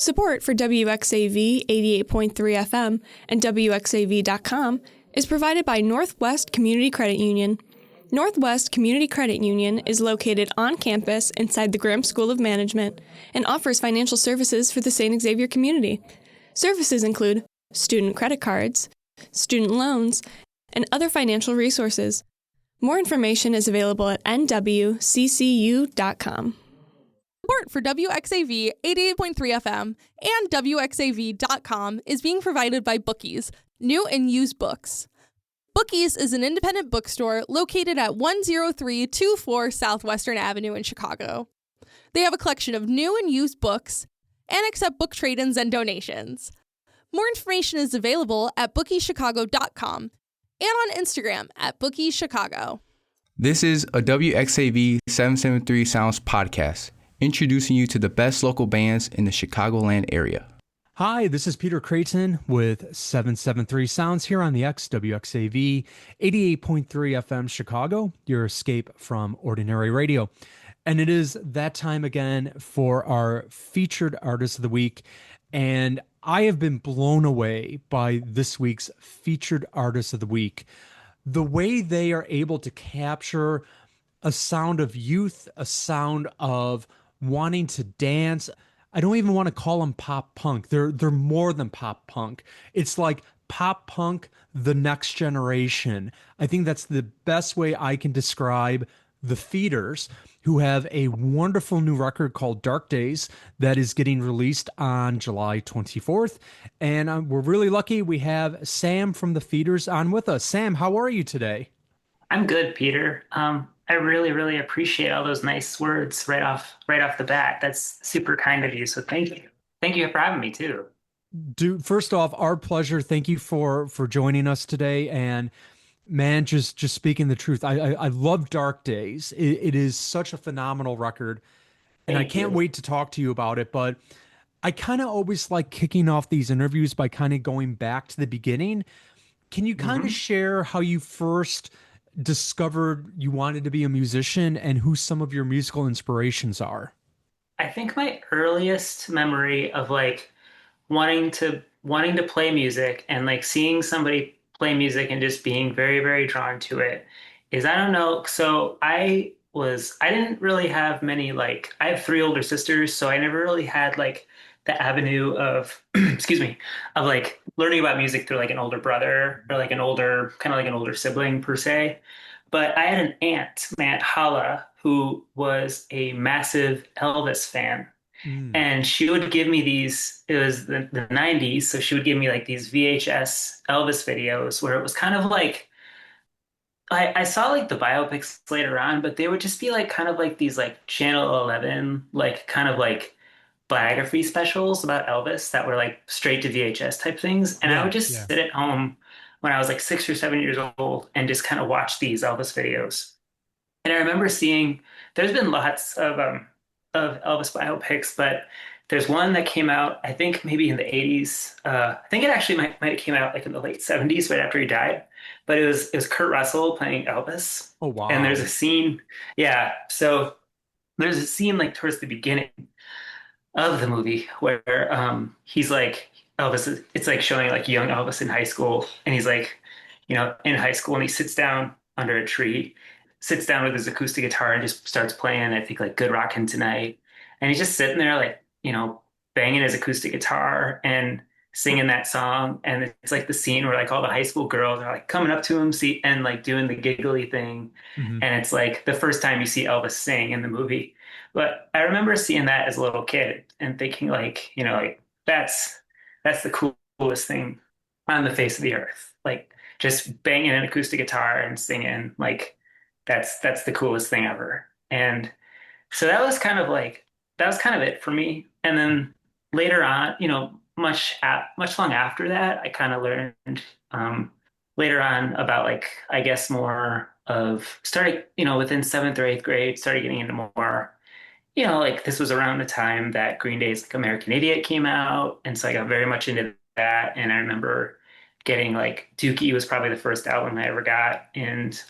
Support for WXAV 88.3 FM and WXAV.com is provided by Northwest Community Credit Union. Northwest Community Credit Union is located on campus inside the Graham School of Management and offers financial services for the St. Xavier community. Services include student credit cards, student loans, and other financial resources. More information is available at nwccu.com. Support for WXAV 88.3 FM and WXAV.com is being provided by Bookies, new and used books. Bookies is an independent bookstore located at 10324 Southwestern Avenue in Chicago. They have a collection of new and used books and accept book trade-ins and donations. More information is available at bookiechicago.com and on Instagram at bookiechicago. This is a WXAV 773 Sounds podcast, introducing you to the best local bands in the Chicagoland area. Hi, this is Peter Kreten with 773 Sounds here on the WXAV 88.3 FM Chicago, your escape from ordinary radio. And it is that time again for our featured artist of the week. And I have been blown away by this week's featured artist of the week. The way they are able to capture a sound of youth, a sound of wanting to dance. I don't even want to call them pop punk. They're more than pop punk. It's like pop punk, the next generation. I think that's the best way I can describe the Feeders, who have a wonderful new record called Dark Days that is getting released on July 24th. And we're really lucky we have Sam from the Feeders on with us. Sam, how are you today? I'm good, Peter. I really, really appreciate all those nice words right off the bat. That's super kind of you. So thank you. Thank you for having me too. Dude, first off, our pleasure. Thank you for joining us today. And man, just speaking the truth, I love Dark Days. It is such a phenomenal record. And I can't wait to talk to you about it. But I kind of always like kicking off these interviews by kind of going back to the beginning. Can you kind of share how you first discovered you wanted to be a musician and who some of your musical inspirations are? I think my earliest memory of like wanting to play music and like seeing somebody play music and just being very, very drawn to it is, I don't know. So I didn't really have many, like, I have three older sisters, so I never really had like the avenue of, excuse me, of like learning about music through like an older brother or like an older, kind of like an older sibling per se. But I had an aunt, my Aunt Hala, who was a massive Elvis fan. And she would give me these, it was the 90s, so she would give me like these VHS Elvis videos where it was kind of like, I saw like the biopics later on, but they would just be like kind of like these like Channel 11, like kind of like biography specials about Elvis that were like straight to VHS type things. And I would just sit at home when I was like 6 or 7 years old and just kind of watch these Elvis videos. And I remember seeing, there's been lots of Elvis biopics, but there's one that came out, I think maybe in the 80s. I think it actually might have came out like in the late 70s, right after he died. But it was Kurt Russell playing Elvis. Oh, wow. And there's a scene, so there's a scene like towards the beginning of the movie where he's like, Elvis, it's like showing like young Elvis in high school. And he's like, in high school, and he sits down under a tree, sits down with his acoustic guitar and just starts playing, I think, like Good Rockin' Tonight. And he's just sitting there like, banging his acoustic guitar and singing that song. And it's like the scene where like all the high school girls are like coming up to him and like doing the giggly thing. And it's like the first time you see Elvis sing in the movie. But I remember seeing that as a little kid and thinking like, like that's the coolest thing on the face of the earth. Like just banging an acoustic guitar and singing, like that's the coolest thing ever. And so that was kind of it for me. And then later on, much long after that, I kind of learned later on about like, I guess more of starting, within 7th or 8th grade, started getting into more, like this was around the time that Green Day's like American Idiot came out. And so I got very much into that. And I remember getting like Dookie was probably the first album I ever got. And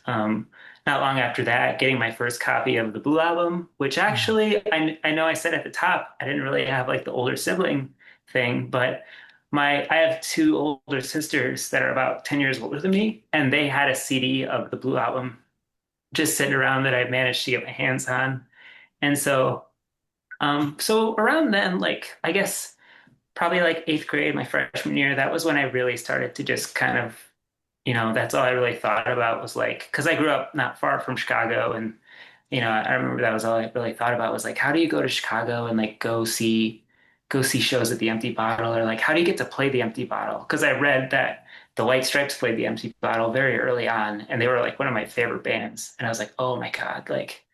not long after that, getting my first copy of the Blue Album, which actually I know I said at the top, I didn't really have like the older sibling thing, but I have two older sisters that are about 10 years older than me, and they had a CD of the Blue Album just sitting around that I managed to get my hands on. And so around then, like I guess probably like eighth grade, my freshman year, that was when I really started to just kind of, that's all I really thought about was like, because I grew up not far from Chicago, and I remember that was all I really thought about was like, how do you go to Chicago and like go see shows at the Empty Bottle, or like how do you get to play the Empty Bottle? Because I read that the White Stripes played the Empty Bottle very early on, and they were like one of my favorite bands, and I was like, oh my God, like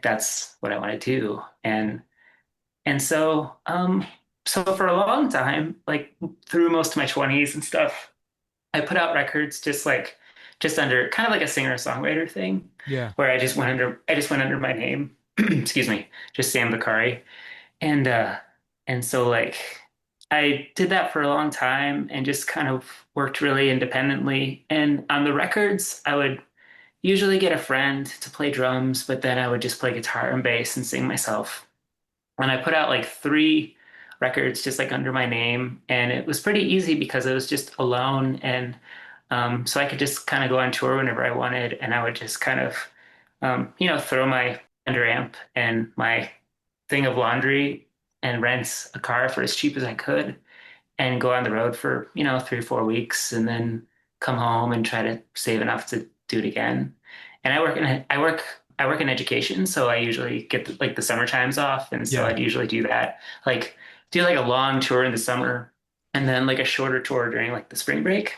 that's what I want to do, and so for a long time, like through most of my 20s and stuff, I put out records just under kind of like a singer-songwriter thing, Yeah. where I just went under my name, excuse me, just Sam Vicari. And so like I did that for a long time and just kind of worked really independently. And on the records, I would usually get a friend to play drums, but then I would just play guitar and bass and sing myself. And I put out like three records just like under my name, and it was pretty easy because I was just alone, and so I could just kind of go on tour whenever I wanted, and I would just kind of throw my Fender amp and my thing of laundry and rent a car for as cheap as I could and go on the road for 3 or 4 weeks, and then come home and try to save enough to do it again. And I work in education, so I usually get like the summer times off, and so Yeah. I'd usually do that, like do like a long tour in the summer, and then like a shorter tour during like the spring break.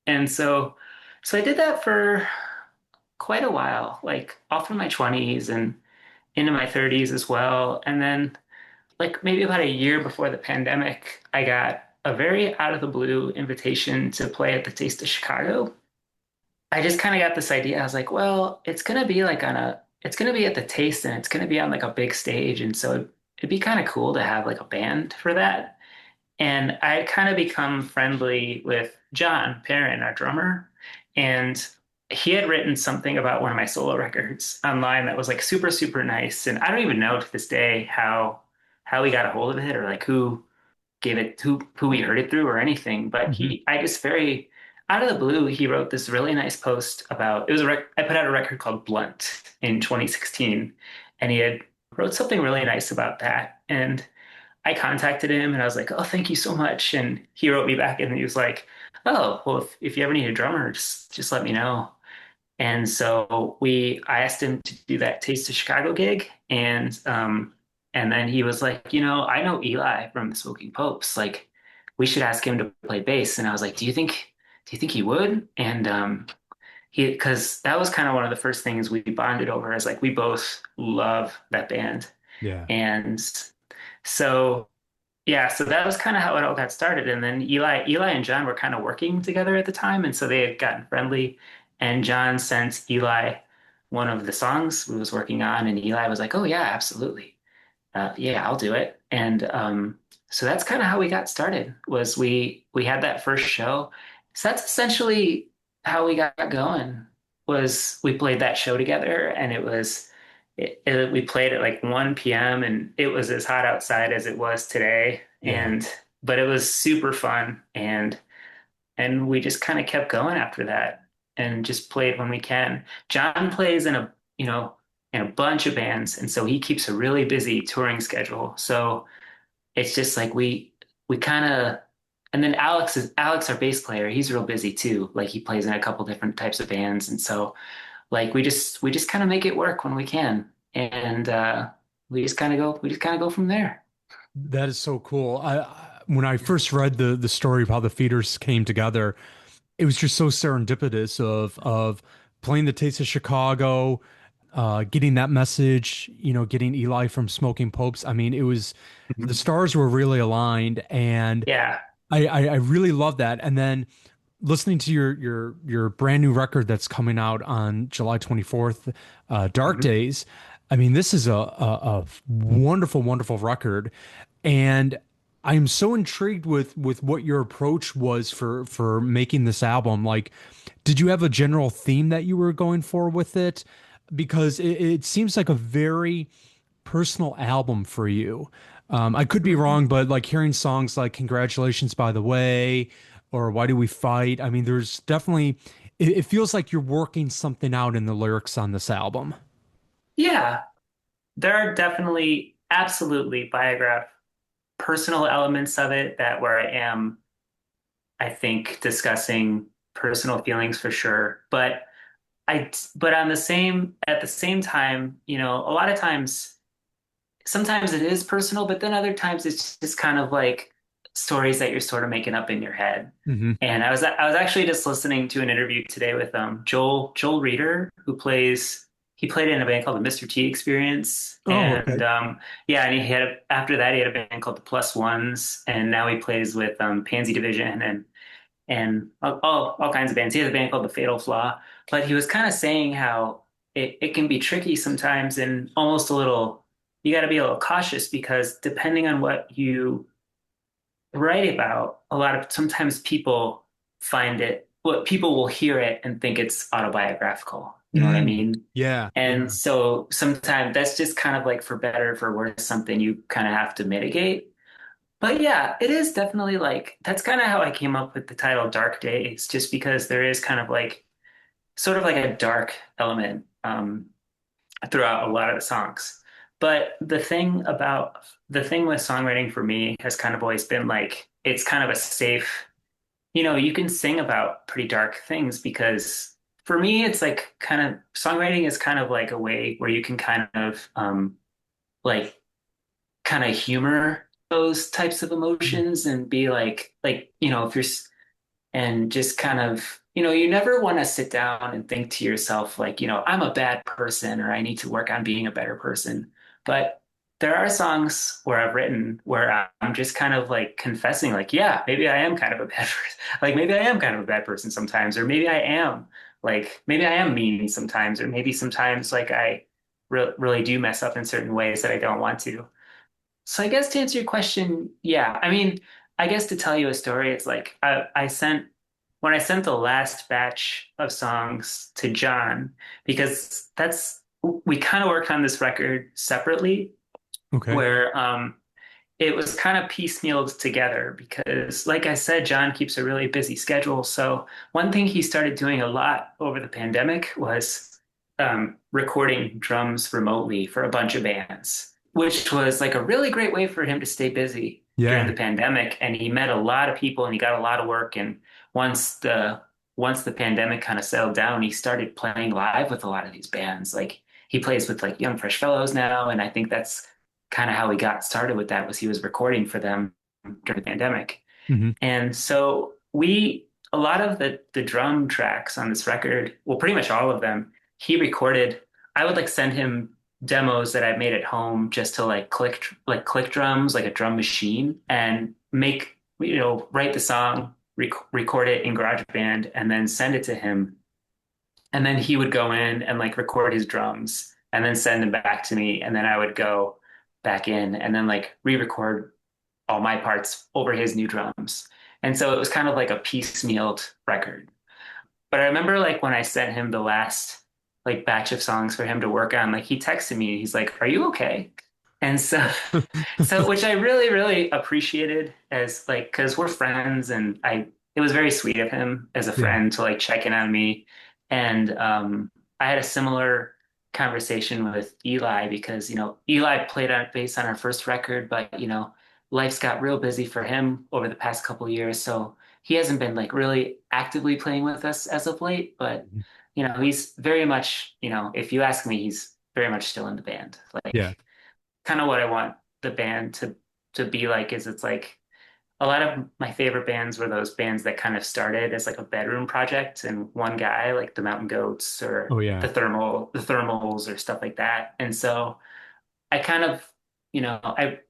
And so I did that for quite a while, like all through my 20s and into my 30s as well. And then like maybe about a year before the pandemic, I got a very out of the blue invitation to play at the Taste of Chicago. I just kind of got this idea. I was like, well, it's gonna be at the Taste, and it's gonna be on like a big stage. And so it'd be kind of cool to have like a band for that. And I had kind of become friendly with John Perrin, our drummer, and he had written something about one of my solo records online that was like super, super nice. And I don't even know to this day how we got a hold of it, or like who gave it, who we heard it through or anything. But Mhm. I just very out of the blue, he wrote this really nice post about it was I put out a record called Blunt in 2016, and he had wrote something really nice about that. And I contacted him and I was like, oh, thank you so much. And he wrote me back and he was like, oh, well, if you ever need a drummer, just let me know. And so I asked him to do that Taste of Chicago gig. And then he was like, I know Eli from the Smoking Popes. Like, we should ask him to play bass. And I was like, do you think he would? And because that was kind of one of the first things we bonded over, is like we both love that band. Yeah. And so yeah, so that was kind of how it all got started. And then Eli and John were kind of working together at the time, and so they had gotten friendly. And John sent Eli one of the songs we was working on, and Eli was like, "Oh yeah, absolutely, yeah, I'll do it." And so that's kind of how we got started. Was we had that first show. So that's essentially how we got going. Was we played that show together, and we played at like 1 p.m. and it was as hot outside as it was today. Yeah. But it was super fun, and we just kind of kept going after that and just played when we can. John plays in a bunch of bands, and so he keeps a really busy touring schedule. So it's just like we kind of, and then Alex, our bass player, he's real busy too. Like he plays in a couple different types of bands, and so like we just kind of make it work when we can, and we just kind of go from there. That is so cool. When I first read the story of how the Feeders came together, it was just so serendipitous of playing the Taste of Chicago, getting that message, getting Eli from Smoking Popes. I mean, it was the stars were really aligned, and Yeah. I really love that. And then listening to your brand new record that's coming out on July 24th, Dark Days. I mean, this is a wonderful, wonderful record, and I'm so intrigued with what your approach was for making this album. Like, did you have a general theme that you were going for with it? Because it seems like a very personal album for you. I could be wrong, but like hearing songs like Congratulations, by the way, or Why Do We Fight? I mean, there's definitely, it feels like you're working something out in the lyrics on this album. Yeah, there are definitely absolutely biograph personal elements of it that where I am, I think, discussing personal feelings for sure. But on the same at the same time, a lot of times sometimes it is personal, but then other times it's just kind of like stories that you're sort of making up in your head. Hmm. And I was actually just listening to an interview today with Joel Reeder, who plays he played in a band called the Mr. T Experience, Oh, okay. and yeah, and he had after that he had a band called the Plus Ones, and now he plays with Pansy Division and all kinds of bands. He has a band called the Fatal Flaw, but he was kind of saying how it can be tricky sometimes and almost a little, you got to be a little cautious because depending on what you write about, sometimes people what people will hear it and think it's autobiographical. You know what I Mm, mean? yeah, And yeah. so sometimes that's just kind of like for better or for worse, something you kind of have to mitigate. But yeah, it is definitely like that's kind of how I came up with the title Dark Days, just because there is kind of like sort of like a dark element throughout a lot of the songs. But the thing with songwriting for me has kind of always been like it's kind of a safe, you can sing about pretty dark things because for me it's like kind of songwriting is kind of like a way where you can kind of like kind of humor those types of Mhm. emotions and be like if you're and just kind of you never want to sit down and think to yourself like I'm a bad person or I need to work on being a better person, but there are songs where I've written where I'm just kind of like confessing like yeah, maybe I am kind of a bad person. Like maybe I am kind of a bad person sometimes, or maybe I am mean sometimes, or maybe sometimes like I really do mess up in certain ways that I don't want to. So I guess to answer your question, yeah. I mean, I guess to tell you a story, it's like I sent when I sent the last batch of songs to John, because we kind of worked on this record separately, Okay. where it was kind of piecemealed together because, like I said, John keeps a really busy schedule. So one thing he started doing a lot over the pandemic was recording drums remotely for a bunch of bands, which was like a really great way for him to stay busy during Yeah. the pandemic. And he met a lot of people and he got a lot of work. And once the once the pandemic kind of settled down, he started playing live with a lot of these bands. Like he plays with like Young Fresh Fellows now, and I think that's kind of how he got started with that was he was recording for them during the pandemic. Hmm. And so a lot of the drum tracks on this record, well, pretty much all of them, he recorded. I would like send him demos that I made at home just to like click drums, like a drum machine, and write the song, record it in GarageBand, and then send it to him. And then he would go in and like record his drums and then send them back to me. And then I would go back in and then like re-record all my parts over his new drums. And so it was kind of like a piecemealed record. But I remember like when I sent him the last like batch of songs for him to work on, like he texted me, he's like, "Are you okay?" And so which I really, really appreciated as like because we're friends and it was very sweet of him as a Yeah. friend to like check in on me. And I had a similar conversation with Eli because Eli played on bass on our first record, but life's got real busy for him over the past couple of years, so he hasn't been like really actively playing with us as of late. But he's very much, if you ask me, he's very much still in the band. Yeah. Like kind of what I want the band to be like is it's like a lot of my favorite bands were those bands that kind of started as like a bedroom project and one guy, like the Mountain Goats or Oh, yeah. the Thermals or stuff like that. And so I kind of,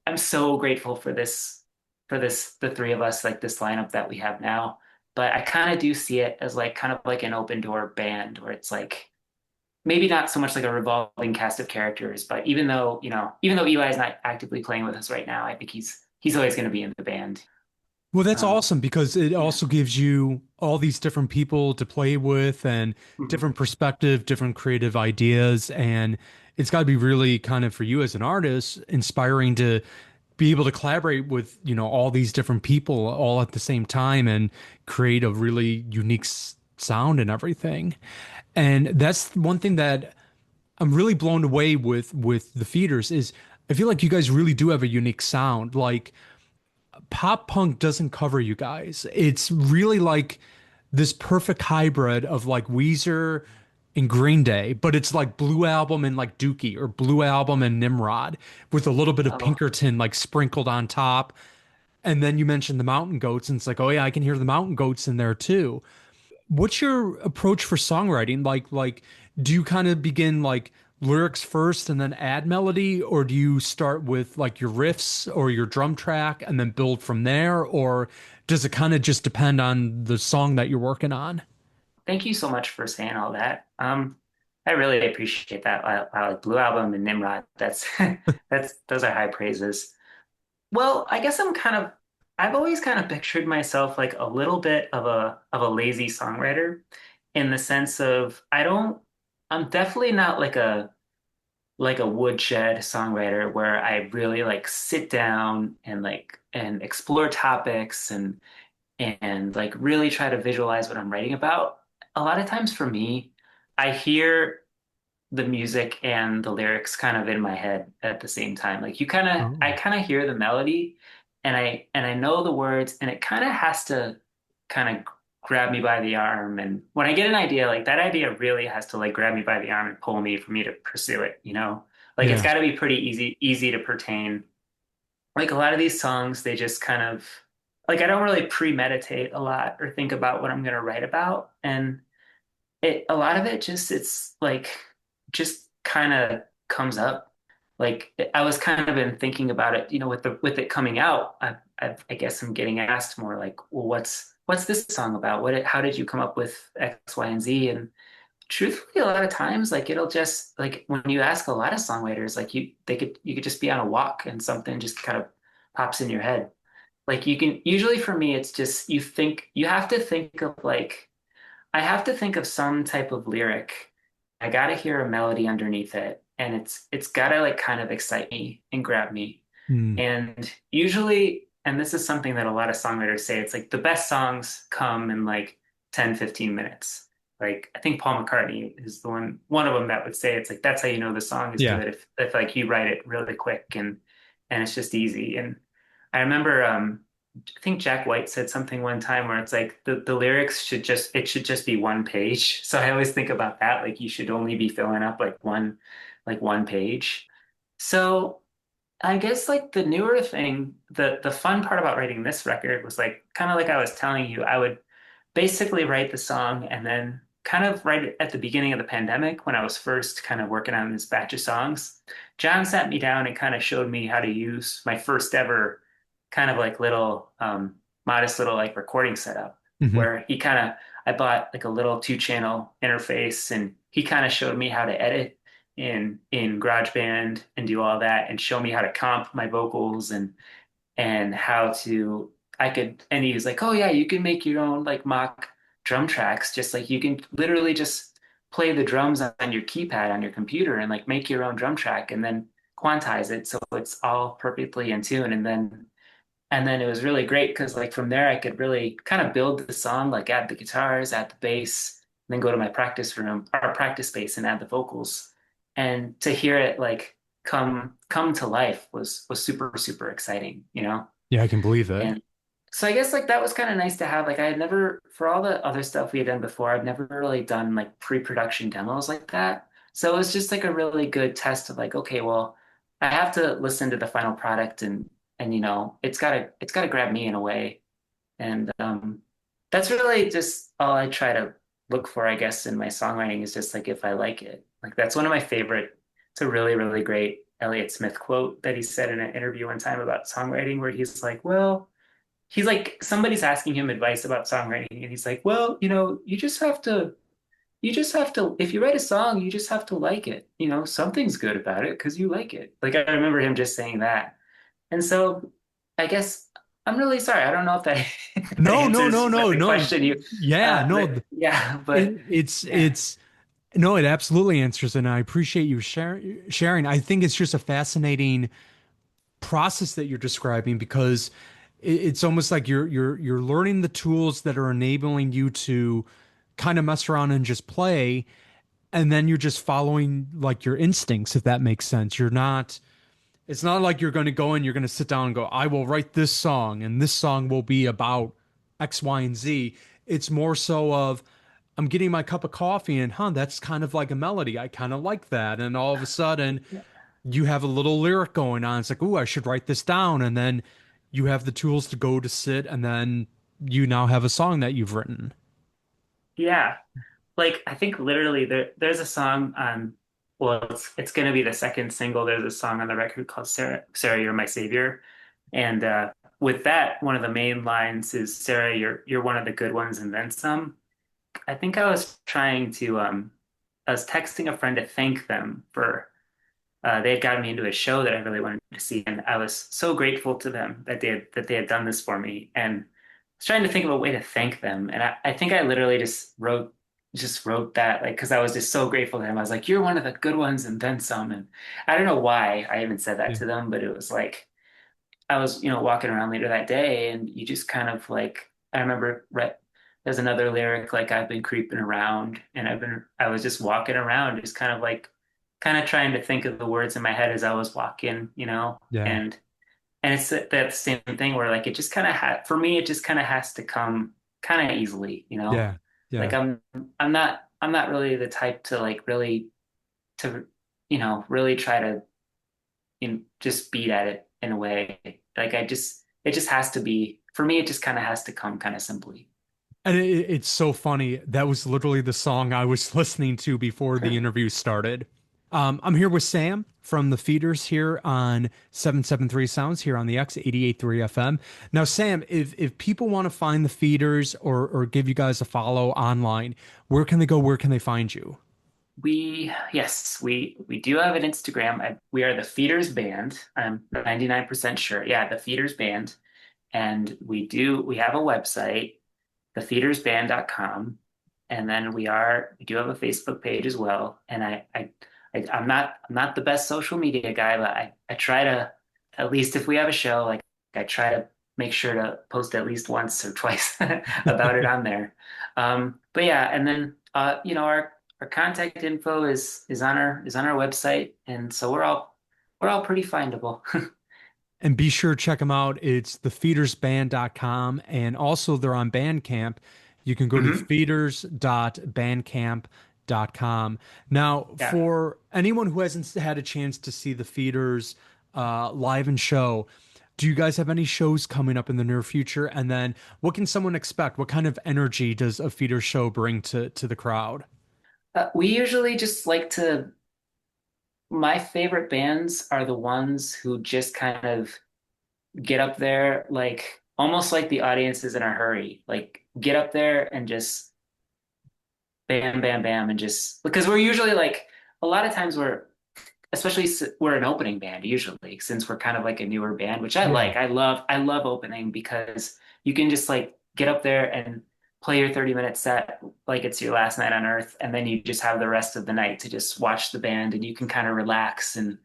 I'm so grateful for the three of us, like this lineup that we have now. But I kind of do see it as like kind of like an open door band where it's like maybe not so much like a revolving cast of characters, but even though Eli is not actively playing with us right now, I think he's always going to be in the band. Well, that's Um, awesome because it yeah. also gives you all these different people to play with and Mhm. different perspective, different creative ideas. And it's got to be really kind of for you as an artist, inspiring to be able to collaborate with, all these different people all at the same time and create a really unique sound and everything. And that's one thing that I'm really blown away with the Feeders is I feel like you guys really do have a unique sound. Like pop punk doesn't cover you guys. It's really like this perfect hybrid of like Weezer and Green Day, but it's like Blue Album and like Dookie or Blue Album and Nimrod with a little bit of Oh, Pinkerton like sprinkled on top. And then you mentioned the Mountain Goats, and it's like, oh yeah, I can hear the Mountain Goats in there too. What's your approach for songwriting? Like, do you kind of begin like lyrics first and then add melody, or do you start with like your riffs or your drum track and then build from there, or does it kind of just depend on the song that you're working on? thank you so much for saying all that. I really appreciate that. I like Blue Album and Nimrod. That's that's those are high praises. Well, I guess I've always kind of pictured myself like a little bit of a lazy songwriter in the sense of I'm definitely not like a woodshed songwriter where I really like sit down and and explore topics and like really try to visualize what I'm writing about. A lot of times for me, I hear the music and the lyrics kind of in my head at the same time. Like I Oh, kind of hear the melody and I know the words and it kind of has to kind of grab me by the arm. And when I get an idea, like that idea really has to like grab me by the arm and pull me for me to pursue it, you know? Like it's yeah. got to be pretty easy to pertain. Like a lot of these songs, they just kind of like I don't really premeditate a lot or think about what I'm going to write about. And a lot of it it's like just kind of comes up. Like I was kind of been thinking about it, you know, with it coming out. I guess I'm getting asked more like, well, what's this song about? How did you come up with X, Y, and Z? And truthfully, a lot of times, like it'll just like when you ask a lot of songwriters, like you could just be on a walk and something just kind of pops in your head. Like you can usually for me, it's just you have to think of like I have to think of some type of lyric. I gotta hear a melody underneath it, and it's gotta like kind of excite me and grab me. Hmm. And usually, and this is something that a lot of songwriters say, it's like the best songs come in like 10, 15 minutes. Like I think Paul McCartney is the one of them that would say it's like that's how you know the song is Yeah. good if like you write it really quick and it's just easy. And I remember I think Jack White said something one time where it's like the lyrics should just be one page. So I always think about that. Like you should only be filling up like one page. So I guess like the newer thing, the fun part about writing this record was like kind of like I was telling you, I would basically write the song and then kind of right at the beginning of the pandemic when I was first kind of working on this batch of songs, John sat me down and kind of showed me how to use my first ever kind of like little modest little like recording setup Hmm. where I bought like a little 2 channel interface and he kind of showed me how to edit in GarageBand and do all that and show me how to comp my vocals and how to I could and he was like, oh yeah, you can make your own like mock drum tracks. Just like you can literally just play the drums on your keypad on your computer and like make your own drum track and then quantize it so it's all perfectly in tune. And then it was really great because like from there I could really kind of build the song, like add the guitars, add the bass, and then go to my practice room or practice space and add the vocals. And to hear it like come to life was super exciting, you know? Yeah, I can believe it. And so I guess like that was kind of nice to have. Like I had never, for all the other stuff we had done before, I've never really done like pre-production demos like that. So it was just like a really good test of like, okay, well, I have to listen to the final product and you know, it's gotta grab me in a way. And that's really just all I try to look for, I guess, in my songwriting is just like if I like it. Like that's one of my favorite. It's a really great Elliott Smith quote that he said in an interview one time about songwriting, where he's like, well, he's like somebody's asking him advice about songwriting, and he's like, well, you know, you just have to if you write a song, you just have to like it. You know, something's good about it because you like it. Like I remember him just saying that. And so I guess I'm really sorry. I don't know if that, if that No, no, answers no, no, the no. question you, Yeah, no. but yeah, but yeah, It's no, it absolutely answers, and I appreciate you sharing. I think it's just a fascinating process that you're describing, because it's almost like you're learning the tools that are enabling you to kind of mess around and just play, and then you're just following like your instincts, if that makes sense. You're not It's not like you're going to go and you're going to sit down and go, I will write this song and this song will be about X, Y, and Z. It's more so of, I'm getting my cup of coffee and, that's kind of like a melody. I kind of like that. And all of a sudden, you have a little lyric going on. It's like, ooh, I should write this down. And then you have the tools to go to sit, and then you now have a song that you've written. Yeah. Like I think literally there's a song on well it's gonna be the second single. There's a song on the record called Sarah You're My Savior. And with that, one of the main lines is Sarah, you're one of the good ones and then some. I think I was texting a friend to thank them for they had gotten me into a show that I really wanted to see, and I was so grateful to them that they had done this for me. And I was trying to think of a way to thank them, and I think I literally just wrote that like because I was just so grateful to them. I was like, "You're one of the good ones, and then some." And I don't know why I even said that Yeah. to them, but it was like I was walking around later that day, and you just kind of like I remember there's another lyric like I've been creeping around, and I was just walking around, just kind of trying to think of the words in my head as I was walking, Yeah. and it's that same thing where like it just kind of for me it just kind of has to come kind of easily, Yeah. like Yeah. I'm not really the type to like really to really try to just beat at it in a way. Like it just has to be for me. It just kind of has to come kind of simply. And it's so funny. That was literally the song I was listening to before the interview started. I'm here with Sam from the Feeders here on 773 Sounds here on the X 88.3 FM. Now, Sam, if people want to find the Feeders, or give you guys a follow online, where can they go? Where can they find you? Yes, we do have an Instagram. We are the Feeders Band. I'm 99% sure. Yeah, the Feeders Band. And we have a website, thefeedersband.com. And then we do have a Facebook page as well. And I'm not the best social media guy, but I try to, at least if we have a show, like I try to make sure to post at least once or twice about it on there. But yeah, and then our contact info is on our website, and so we're all pretty findable. And be sure to check them out. It's thefeedersband.com. And also, they're on Bandcamp. You can go to Hmm. feeders.bandcamp.com. Now, Yeah. for anyone who hasn't had a chance to see the Feeders live and show, do you guys have any shows coming up in the near future? And then what can someone expect? What kind of energy does a Feeder show bring to the crowd? We usually just like to my favorite bands are the ones who just kind of get up there like almost like the audience is in a hurry. Like get up there and just bam, bam, bam, and just because we're usually like a lot of times we're an opening band usually since we're kind of like a newer band, which I Yeah. like. I love opening because you can just like get up there and play your 30-minute set like it's your last night on Earth, and then you just have the rest of the night to just watch the band, and you can kind of relax and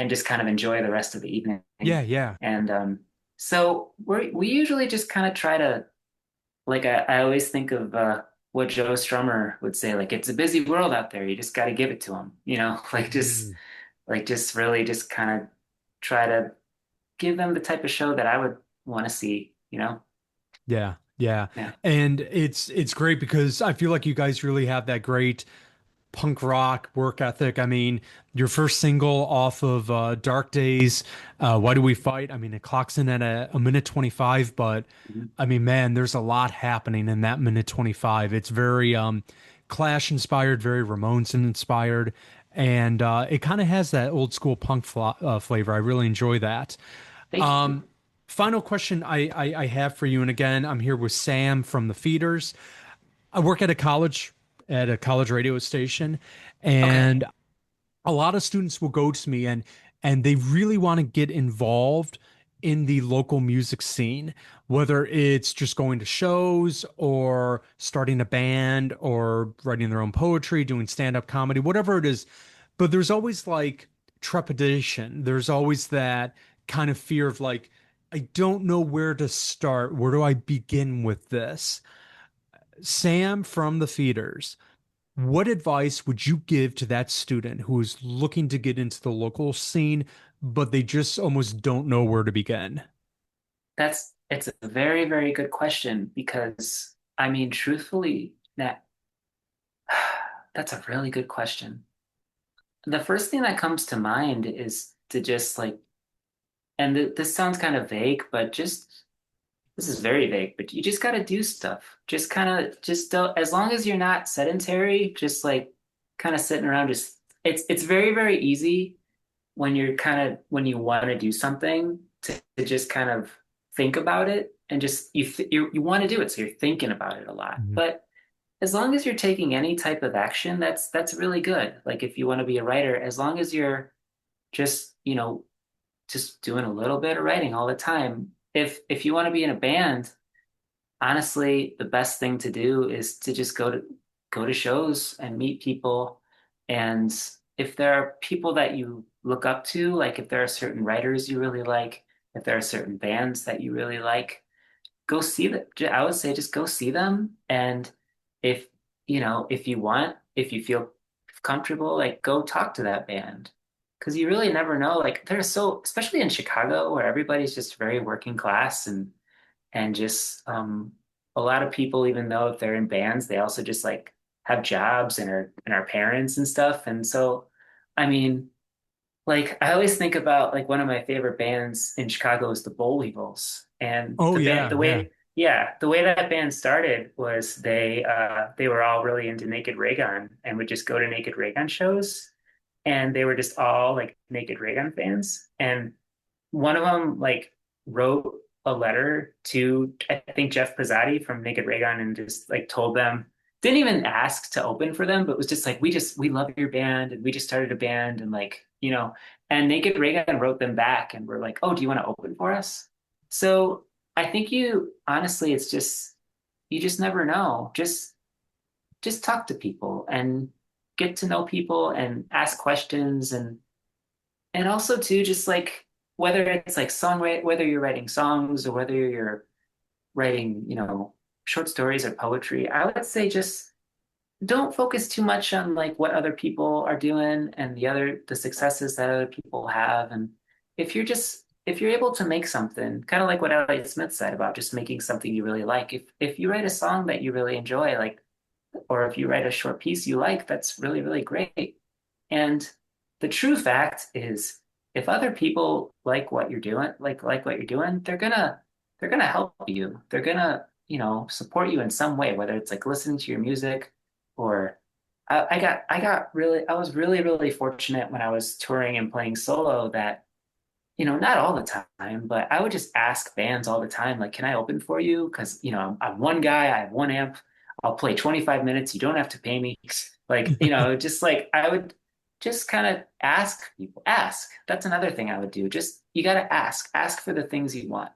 just kind of enjoy the rest of the evening. Yeah. Yeah. And so we usually just kind of try to like I always think of what Joe Strummer would say, like it's a busy world out there. You just got to give it to them, Mm. like just really just kind of try to give them the type of show that I would want to see. Yeah. Yeah. Yeah. And it's great because I feel like you guys really have that great punk rock work ethic. I mean, your first single off of Dark Days, Why Do We Fight? I mean, it clocks in at a minute 25, but Mhm. I mean, man, there's a lot happening in that minute 25. It's very Clash inspired, very Ramones inspired, and it kind of has that old school punk flavor. I really enjoy that. Thank you. Final question I have for you, and again, I'm here with Sam from the Feeders. I work at a college radio station, Okay. and a lot of students will go to me and they really want to get involved in the local music scene, whether it's just going to shows or starting a band or writing their own poetry, doing stand-up comedy, whatever it is. But there's always like trepidation. There's always that kind of fear of like, I don't know where to start. Where do I begin with this? Sam from the Feeders, what advice would you give to that student who is looking to get into the local scene, but they just almost don't know where to begin? It's a very, very good question because I mean, truthfully, that's a really good question. The first thing that comes to mind is to just like, and this sounds kind of vague, but just this is very vague, but you just got to do stuff. Just kind of just don't, as long as you're not sedentary, just like kind of sitting around, just it's very, very easy when you're kind of when you want to do something to just kind of think about it and just you want to do it, so you're thinking about it a lot. Mhm. But as long as you're taking any type of action, that's really good. Like if you want to be a writer, as long as you're just, just doing a little bit of writing all the time. If you want to be in a band, honestly, the best thing to do is to just go to shows and meet people. And if there are people that you look up to, like if there are certain writers you really like, if there are certain bands that you really like, go see them. I would say just go see them. And if, if you want, if you feel comfortable, like go talk to that band. Because you really never know. Like there's so, especially in Chicago, where everybody's just very working class and just a lot of people, even though if they're in bands, they also just like have jobs and are parents and stuff. And so, I mean, like I always think about like one of my favorite bands in Chicago is the Boll Eagles. And Oh, the band, yeah, yeah. the way that band started was they were all really into Naked Raygun and would just go to Naked Raygun shows. And they were just all like Naked Raygun fans. And one of them like wrote a letter to I think Jeff Pizzati from Naked Raygun and just like told them, didn't even ask to open for them, but was just like, we love your band and we just started a band and like, and Naked Raygun wrote them back and were like, oh, do you want to open for us? So I think you honestly, it's just you just never know. Just talk to people and get to know people and ask questions and also too just like whether it's like whether you're writing songs or whether you're writing short stories or poetry, I would say just don't focus too much on like what other people are doing and the successes that other people have. And if you're able to make something kind of like what Elliott Smith said about just making something you really like, if you write a song that you really enjoy, like, or if you write a short piece you like, that's really, really great. And the true fact is if other people like what you're doing, like what you're doing, they're gonna help you. They're gonna, support you in some way, whether it's like listening to your music or I was really, really fortunate when I was touring and playing solo that, not all the time, but I would just ask bands all the time, like, can I open for you? Because, I'm one guy, I have one amp, I'll play 25 minutes, you don't have to pay me. Like, just like I would just kind of ask people, ask. That's another thing I would do. Just, you got to ask for the things you want.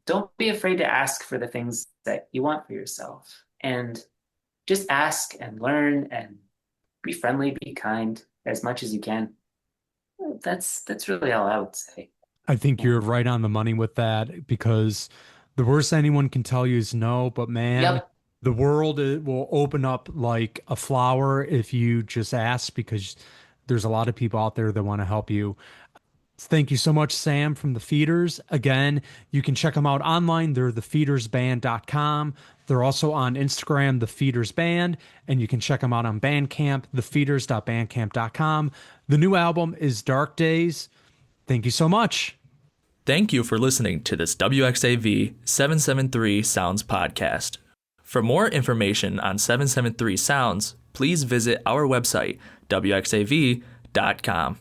Don't be afraid to ask for the things that you want for yourself. And just ask and learn and be friendly, be kind as much as you can. That's really all I would say. I think you're right on the money with that because the worst anyone can tell you is no, but man, Yep. the world it will open up like a flower if you just ask because there's a lot of people out there that want to help you. Thank you so much, Sam from the Feeders. Again, you can check them out online. They're thefeedersband.com. They're also on Instagram, The Feeders Band, and you can check them out on Bandcamp, thefeeders.bandcamp.com. The new album is Dark Days. Thank you so much. Thank you for listening to this WXAV 773 Sounds podcast. For more information on 773 Sounds, please visit our website, wxav.com.